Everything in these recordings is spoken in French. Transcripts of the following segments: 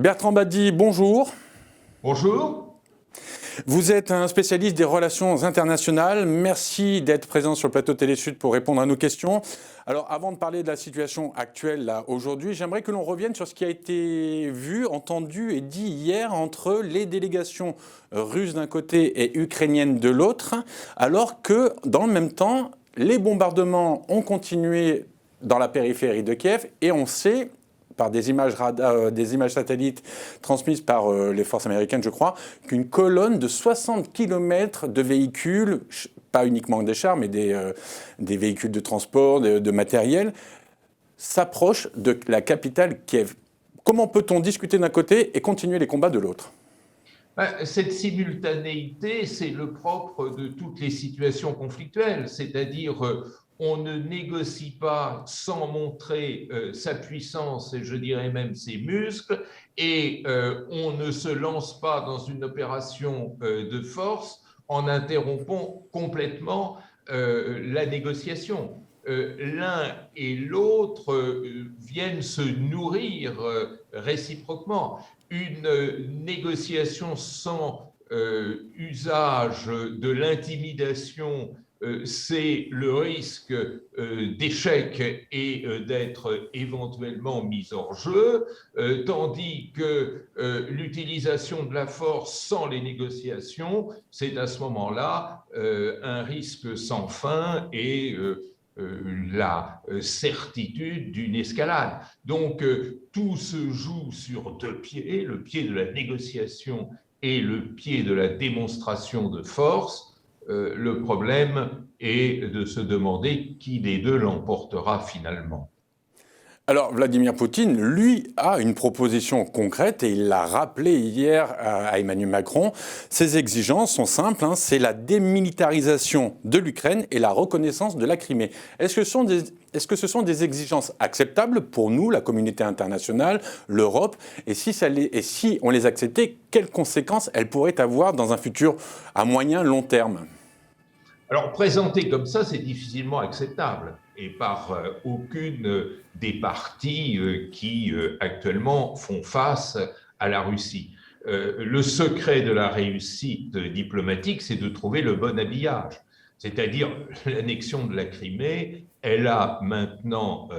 Bertrand Badi, bonjour. Bonjour. Vous êtes un spécialiste des relations internationales. Merci d'être présent sur le plateau Télé Sud pour répondre à nos questions. Alors, avant de parler de la situation actuelle, là, aujourd'hui, j'aimerais que l'on revienne sur ce qui a été vu, entendu et dit hier entre les délégations russes d'un côté et ukrainiennes de l'autre, alors que, dans le même temps, les bombardements ont continué dans la périphérie de Kiev et on sait, par des images satellites transmises par les forces américaines, je crois, qu'une colonne de 60 km de véhicules, pas uniquement des chars, mais des véhicules de transport, de matériel, s'approche de la capitale Kiev. Comment peut-on discuter d'un côté et continuer les combats de l'autre ? Cette simultanéité, c'est le propre de toutes les situations conflictuelles, c'est-à-dire on ne négocie pas sans montrer sa puissance et je dirais même ses muscles, et on ne se lance pas dans une opération de force en interrompant complètement la négociation. L'un et l'autre viennent se nourrir réciproquement. Une négociation sans usage de l'intimidation, c'est le risque d'échec et d'être éventuellement mis hors jeu, tandis que l'utilisation de la force sans les négociations, c'est à ce moment-là un risque sans fin et la certitude d'une escalade. Donc, tout se joue sur deux pieds, le pied de la négociation et le pied de la démonstration de force. Le problème est de se demander qui des deux l'emportera finalement. Alors, Vladimir Poutine, lui, a une proposition concrète et il l'a rappelé hier à Emmanuel Macron. Ses exigences sont simples, c'est la démilitarisation de l'Ukraine et la reconnaissance de la Crimée. Est-ce que ce sont des exigences acceptables pour nous, la communauté internationale, l'Europe ? Et si on les acceptait, quelles conséquences elles pourraient avoir dans un futur à moyen, long terme ? Alors, présenté comme ça, c'est difficilement acceptable et par aucune des parties qui actuellement font face à la Russie. Le secret de la réussite diplomatique, c'est de trouver le bon habillage. C'est-à-dire l'annexion de la Crimée, elle a maintenant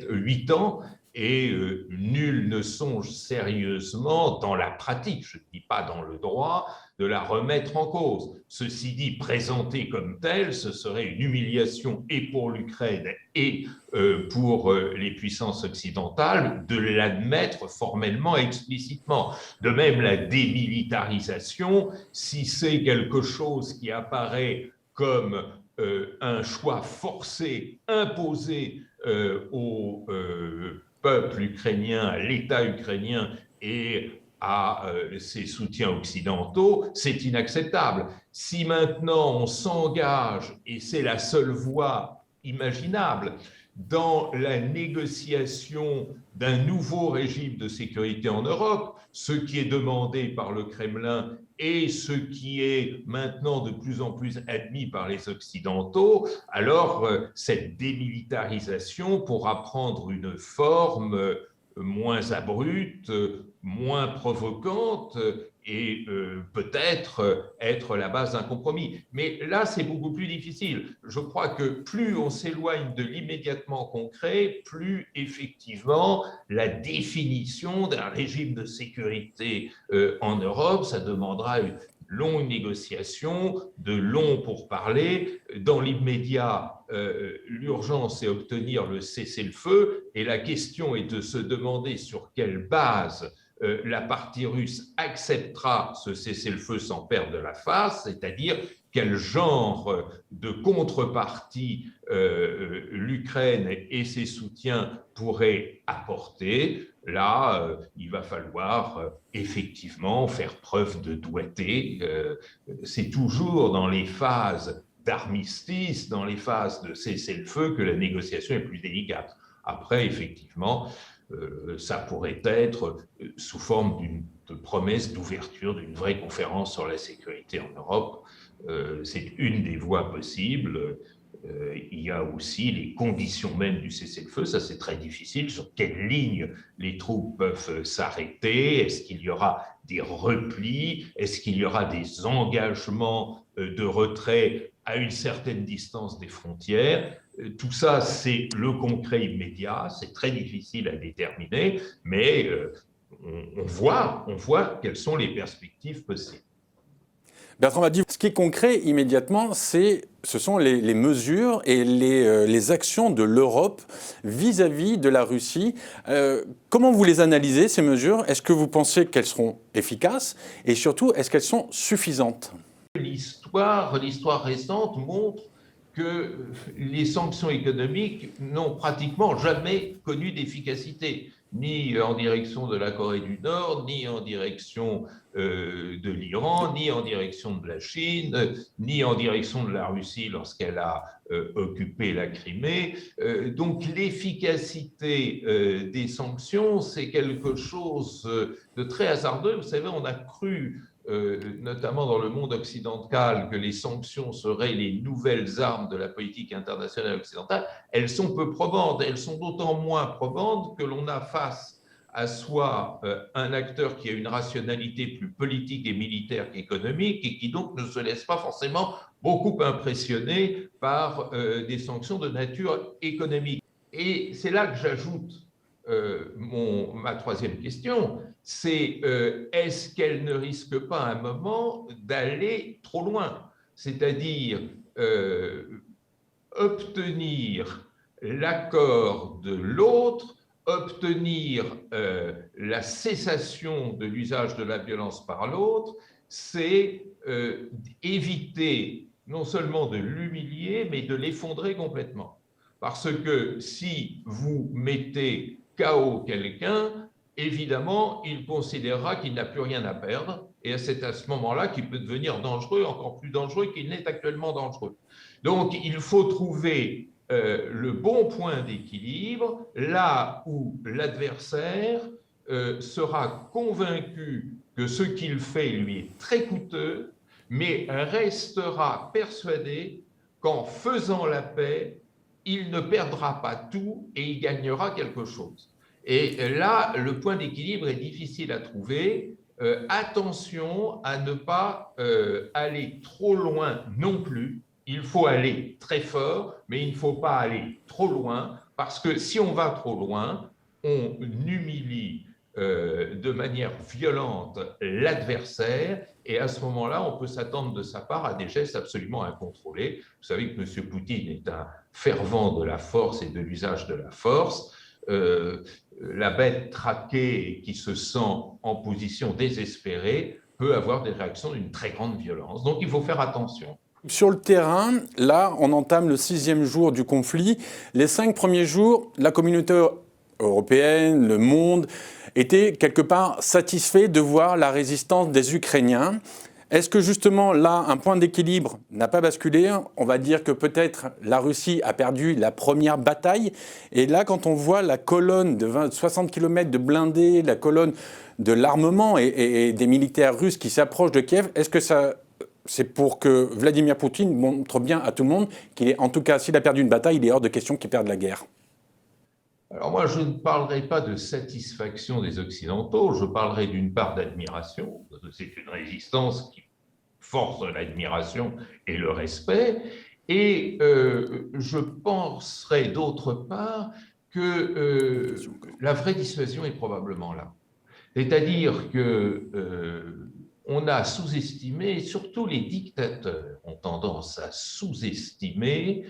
8 ans et nul ne songe sérieusement dans la pratique, je ne dis pas dans le droit, de la remettre en cause. Ceci dit, présentée comme telle, ce serait une humiliation et pour l'Ukraine et pour les puissances occidentales de l'admettre formellement et explicitement. De même, la démilitarisation, si c'est quelque chose qui apparaît comme un choix forcé, imposé au peuple ukrainien, à l'État ukrainien et à ses soutiens occidentaux, c'est inacceptable. Si maintenant on s'engage, et c'est la seule voie imaginable, dans la négociation d'un nouveau régime de sécurité en Europe, ce qui est demandé par le Kremlin et ce qui est maintenant de plus en plus admis par les Occidentaux, alors cette démilitarisation pourra prendre une forme moins abrupte, moins provocante et peut-être être la base d'un compromis. Mais là, c'est beaucoup plus difficile. Je crois que plus on s'éloigne de l'immédiatement concret, plus effectivement la définition d'un régime de sécurité en Europe, ça demandera une longue négociation, de longs pourparlers. Dans l'immédiat, l'urgence est obtenir le cessez-le-feu et la question est de se demander sur quelle base la partie russe acceptera ce cessez-le-feu sans perdre de la face, c'est-à-dire quel genre de contrepartie l'Ukraine et ses soutiens pourraient apporter. Là, il va falloir effectivement faire preuve de doigté. C'est toujours dans les phases d'armistice, dans les phases de cessez-le-feu que la négociation est plus délicate. Après, effectivement, ça pourrait être sous forme d'une promesse d'ouverture d'une vraie conférence sur la sécurité en Europe. C'est une des voies possibles. Il y a aussi les conditions même du cessez-le-feu, ça c'est très difficile, sur quelle ligne les troupes peuvent s'arrêter, est-ce qu'il y aura des replis, est-ce qu'il y aura des engagements de retrait à une certaine distance des frontières. Tout ça, c'est le concret immédiat, c'est très difficile à déterminer, mais on voit quelles sont les perspectives possibles. Bertrand Badie, ce qui est concret immédiatement, ce sont les mesures et les actions de l'Europe vis-à-vis de la Russie. Comment vous les analysez, ces mesures? Est-ce que vous pensez qu'elles seront efficaces? Et surtout, est-ce qu'elles sont suffisantes? L'histoire récente montre que les sanctions économiques n'ont pratiquement jamais connu d'efficacité, ni en direction de la Corée du Nord, ni en direction de l'Iran, ni en direction de la Chine, ni en direction de la Russie lorsqu'elle a occupé la Crimée. Donc l'efficacité des sanctions, c'est quelque chose de très hasardeux. Vous savez, on a cru notamment dans le monde occidental, que les sanctions seraient les nouvelles armes de la politique internationale occidentale, elles sont peu probantes. Elles sont d'autant moins probantes que l'on a face à soi un acteur qui a une rationalité plus politique et militaire qu'économique et qui donc ne se laisse pas forcément beaucoup impressionner par des sanctions de nature économique. Et c'est là que j'ajoute ma troisième question, c'est est-ce qu'elle ne risque pas à un moment d'aller trop loin, c'est-à-dire obtenir l'accord de l'autre, obtenir la cessation de l'usage de la violence par l'autre, c'est éviter non seulement de l'humilier, mais de l'effondrer complètement. Parce que si vous mettez KO quelqu'un, évidemment, il considérera qu'il n'a plus rien à perdre, et c'est à ce moment-là qu'il peut devenir dangereux, encore plus dangereux qu'il n'est actuellement dangereux. Donc, il faut trouver le bon point d'équilibre, là où l'adversaire sera convaincu que ce qu'il fait lui est très coûteux, mais restera persuadé qu'en faisant la paix, il ne perdra pas tout et il gagnera quelque chose. Et là, le point d'équilibre est difficile à trouver. Attention à ne pas aller trop loin non plus. Il faut aller très fort, mais il ne faut pas aller trop loin, parce que si on va trop loin, on humilie de manière violente l'adversaire, et à ce moment-là, on peut s'attendre de sa part à des gestes absolument incontrôlés. Vous savez que M. Poutine est un fervent de la force et de l'usage de la force. La bête traquée qui se sent en position désespérée peut avoir des réactions d'une très grande violence. Donc il faut faire attention. Sur le terrain, là, on entame le 6e jour du conflit. Les 5 premiers jours, la communauté européenne, le monde, étaient quelque part satisfaits de voir la résistance des Ukrainiens. Est-ce que justement là, un point d'équilibre n'a pas basculé? On va dire que peut-être la Russie a perdu la première bataille. Et là, quand on voit la colonne de 60 km de blindés, la colonne de l'armement et des militaires russes qui s'approchent de Kiev, est-ce que c'est pour que Vladimir Poutine montre bien à tout le monde qu'il est, en tout cas, s'il a perdu une bataille, il est hors de question qu'il perde la guerre? Alors moi, je ne parlerai pas de satisfaction des Occidentaux, je parlerai d'une part d'admiration. C'est une résistance qui force l'admiration et le respect. Et je penserai d'autre part que la vraie dissuasion est probablement là. C'est-à-dire que on a sous-estimé, surtout les dictateurs ont tendance à sous-estimer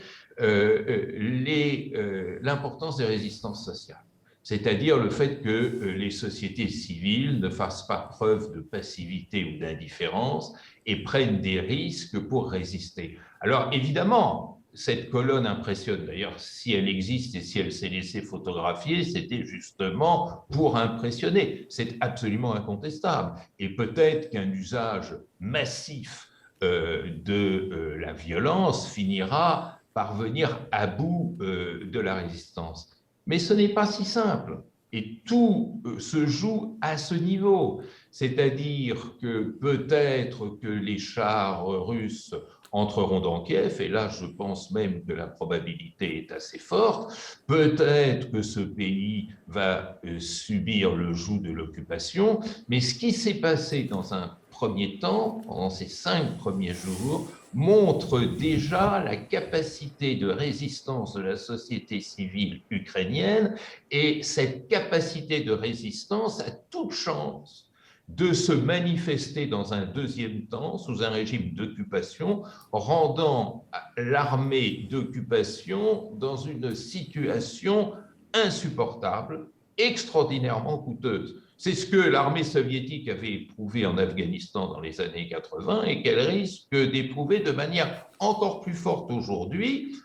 l'importance des résistances sociales. C'est-à-dire le fait que les sociétés civiles ne fassent pas preuve de passivité ou d'indifférence et prennent des risques pour résister. Alors évidemment, cette colonne impressionne. D'ailleurs, si elle existe et si elle s'est laissée photographier, c'était justement pour impressionner. C'est absolument incontestable. Et peut-être qu'un usage massif de la violence finira par venir à bout de la résistance. Mais ce n'est pas si simple. Et tout se joue à ce niveau. C'est-à-dire que peut-être que les chars russes entreront dans Kiev, et là je pense même que la probabilité est assez forte, peut-être que ce pays va subir le joug de l'occupation, mais ce qui s'est passé dans un premier temps, pendant ces 5 premiers jours, montre déjà la capacité de résistance de la société civile ukrainienne, et cette capacité de résistance a toute chance de se manifester dans un deuxième temps sous un régime d'occupation, rendant l'armée d'occupation dans une situation insupportable, extraordinairement coûteuse. C'est ce que l'armée soviétique avait éprouvé en Afghanistan dans les années 80 et qu'elle risque d'éprouver de manière encore plus forte aujourd'hui,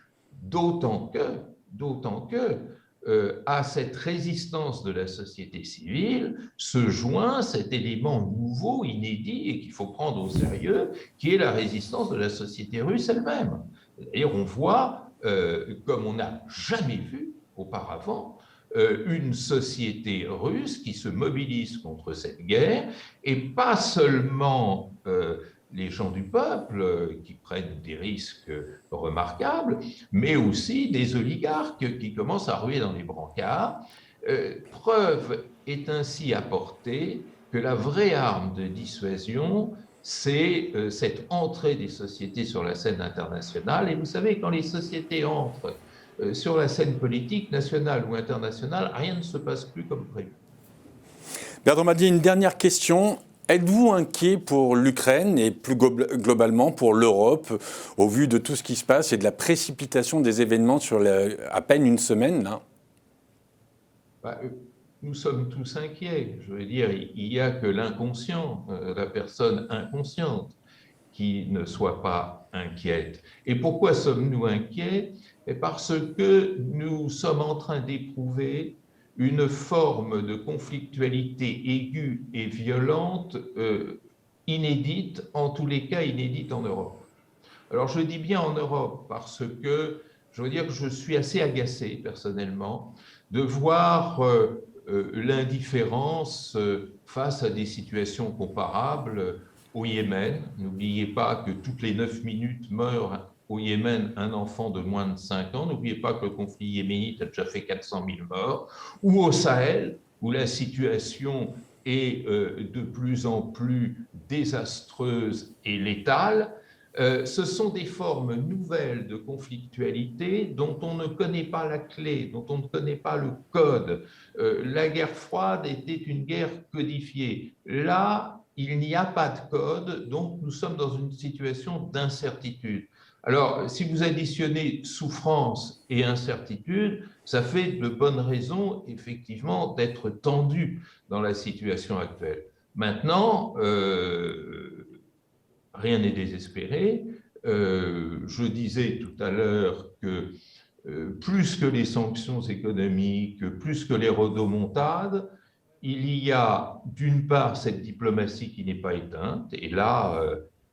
d'autant que à cette résistance de la société civile se joint cet élément nouveau, inédit et qu'il faut prendre au sérieux, qui est la résistance de la société russe elle-même. D'ailleurs, on voit, comme on n'a jamais vu auparavant, une société russe qui se mobilise contre cette guerre, et pas seulement les gens du peuple qui prennent des risques remarquables, mais aussi des oligarques qui commencent à ruer dans les brancards. Preuve est ainsi apportée que la vraie arme de dissuasion, c'est cette entrée des sociétés sur la scène internationale. Et vous savez, quand les sociétés entrent sur la scène politique, nationale ou internationale, rien ne se passe plus comme prévu. Bertrand Madier, une dernière question. Êtes-vous inquiet pour l'Ukraine et plus globalement pour l'Europe, au vu de tout ce qui se passe et de la précipitation des événements sur à peine une semaine là ? Nous sommes tous inquiets. Je veux dire, il n'y a que l'inconscient, la personne inconsciente, qui ne soit pas inquiète. Et pourquoi sommes-nous inquiets ? Parce que nous sommes en train d'éprouver une forme de conflictualité aiguë et violente, inédite, en tous les cas inédite en Europe. Alors je dis bien en Europe parce que je veux dire que je suis assez agacé personnellement de voir l'indifférence face à des situations comparables au Yémen. N'oubliez pas que toutes les 9 minutes meurt au Yémen un enfant de moins de 5 ans. N'oubliez pas que le conflit yéménite a déjà fait 400 000 morts. Ou au Sahel, où la situation est de plus en plus désastreuse et létale. Ce sont des formes nouvelles de conflictualité dont on ne connaît pas la clé, dont on ne connaît pas le code. La guerre froide était une guerre codifiée. Là, il n'y a pas de code, donc nous sommes dans une situation d'incertitude. Alors, si vous additionnez souffrance et incertitude, ça fait de bonnes raisons, effectivement, d'être tendu dans la situation actuelle. Maintenant, rien n'est désespéré. Je disais tout à l'heure que plus que les sanctions économiques, plus que les rodomontades, il y a d'une part cette diplomatie qui n'est pas éteinte, et là,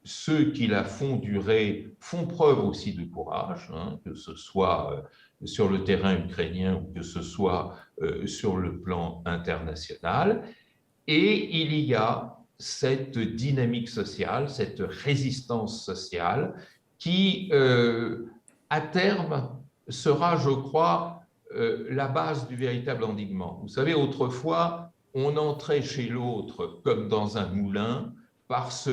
ceux qui la font durer font preuve aussi de courage, que ce soit sur le terrain ukrainien ou que ce soit sur le plan international. Et il y a cette dynamique sociale, cette résistance sociale qui, à terme, sera, je crois, la base du véritable endiguement. Vous savez, autrefois, on entrait chez l'autre comme dans un moulin parce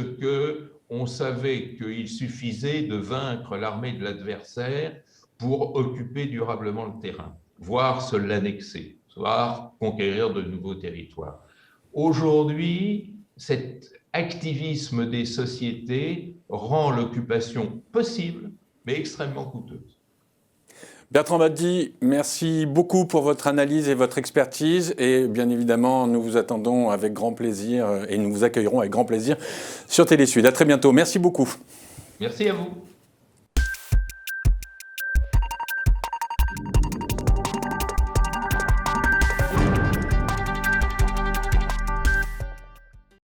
qu'on savait qu'il suffisait de vaincre l'armée de l'adversaire pour occuper durablement le terrain, voire se l'annexer, voire conquérir de nouveaux territoires. Aujourd'hui, cet activisme des sociétés rend l'occupation possible, mais extrêmement coûteuse. Bertrand Madier, merci beaucoup pour votre analyse et votre expertise. Et bien évidemment, nous vous attendons avec grand plaisir et nous vous accueillerons avec grand plaisir sur Télé Sud. À très bientôt. Merci beaucoup. Merci à vous.